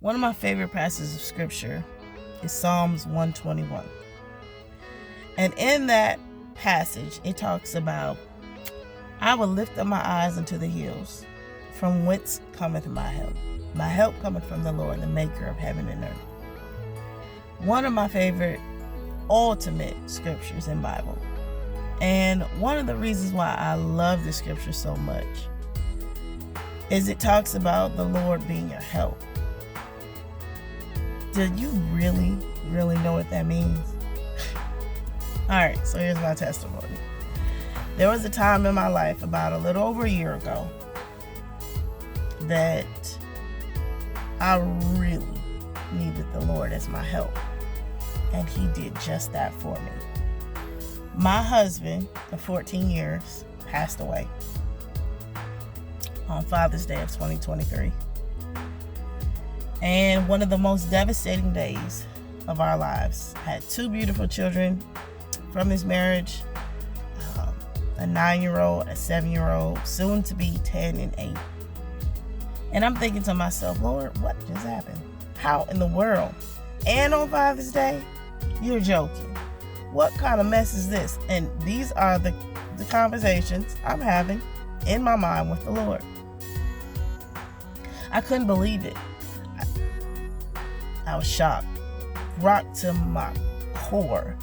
One of my favorite passages of scripture is Psalms 121. And in that passage, it talks about, I will lift up my eyes unto the hills, from whence cometh my help. My help cometh from the Lord, the maker of heaven and earth. One of my favorite ultimate scriptures in the Bible. And one of the reasons why I love this scripture so much is it talks about the Lord being your help. Do you really know what that means? Alright, so here's my testimony. There was a time in my life about a little over a year ago that I really needed the Lord as my help. And He did just that for me. My husband of 14 years passed away on Father's Day of 2023. And one of the most devastating days of our lives. Had 2 beautiful children from his marriage, a 9-year-old, a 7-year-old, soon to be 10 and 8. And I'm thinking to myself, Lord, what just happened? How in the world? And on Father's Day? You're joking. What kind of mess is this? And these are the conversations I'm having in my mind with the Lord. I couldn't believe it. I was shocked, rocked to my core.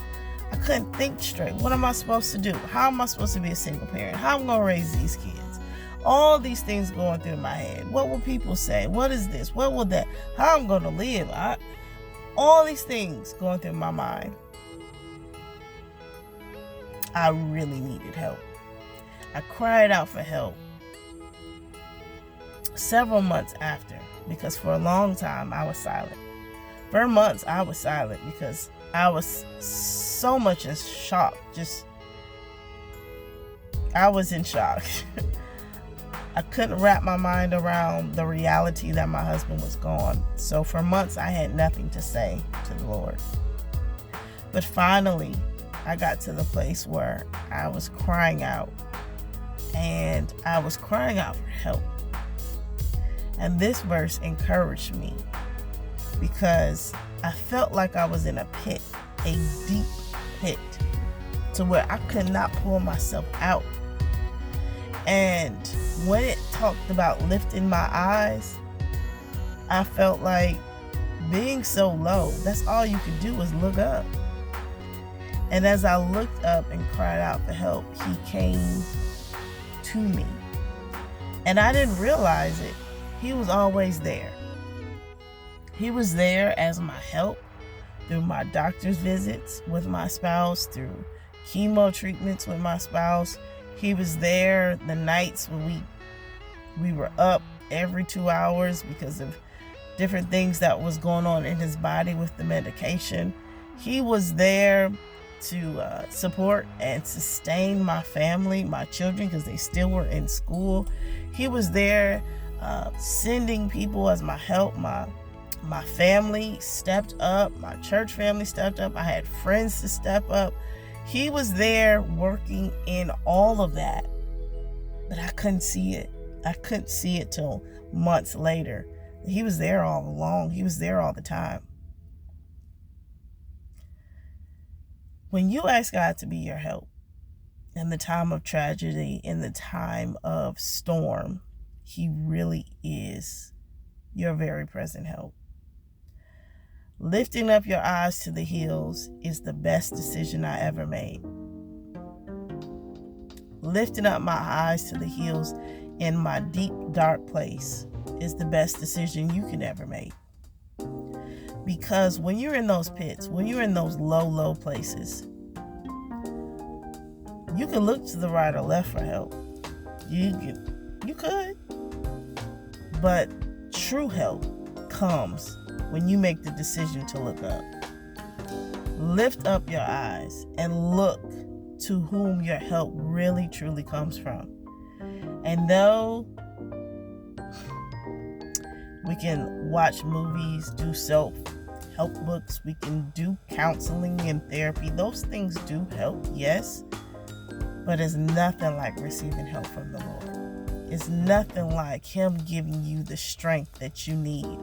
I couldn't think straight. What am I supposed to do? How am I supposed to be a single parent? How am I going to raise these kids? All these things going through my head. What will people say? What is this? What will that? How I'm going to live? All these things going through my mind. I really needed help. I cried out for help several months after, because for a long time I was silent. For months I was silent because I was so much in shock. I was in shock. I couldn't wrap my mind around the reality that my husband was gone. So for months I had nothing to say to the Lord. But finally, I got to the place where I was crying out. And I was crying out for help. And this verse encouraged me because I felt like I was in a pit, a deep pit, to where I could not pull myself out. And when it talked about lifting my eyes, I felt like being so low, that's all you could do was look up. And as I looked up and cried out for help, He came to me. And I didn't realize it. He was always there. He was there as my help through my doctor's visits with my spouse, through chemo treatments with my spouse. He was there the nights when we were up every 2 hours because of different things that was going on in his body with the medication. He was there to support and sustain my family, my children, because they still were in school. He was there sending people as my help. My family stepped up. My church family stepped up. I had friends to step up. He was there working in all of that. But I couldn't see it. I couldn't see it till months later. He was there all along. He was there all the time. When you ask God to be your help in the time of tragedy, in the time of storm, He really is your very present help. Lifting up your eyes to the hills is the best decision I ever made. Lifting up my eyes to the hills in my deep, dark place is the best decision you can ever make. Because when you're in those pits, when you're in those low places, you can look to the right or left for help. You could. But true help comes when you make the decision to look up. Lift up your eyes and look to whom your help really, truly comes from. And though we can watch movies, do self-help books, we can do counseling and therapy, those things do help, yes. But it's nothing like receiving help from the Lord. It's nothing like Him giving you the strength that you need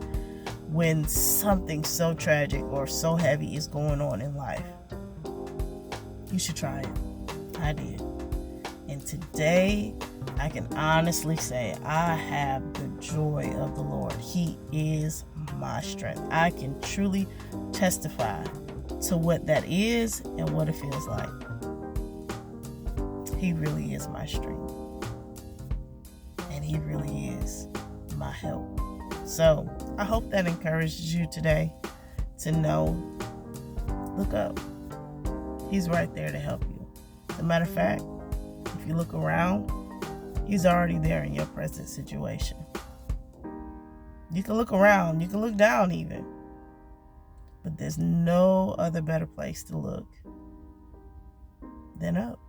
when something so tragic or so heavy is going on in life. You should try it. I did. And today, I can honestly say I have the joy of the Lord. He is my strength. I can truly testify to what that is and what it feels like. He really is my strength. And He really is my help. So I hope that encourages you today to know, look up. He's right there to help you. As a matter of fact, if you look around, He's already there in your present situation. You can look around, you can look down even, but there's no other better place to look than up.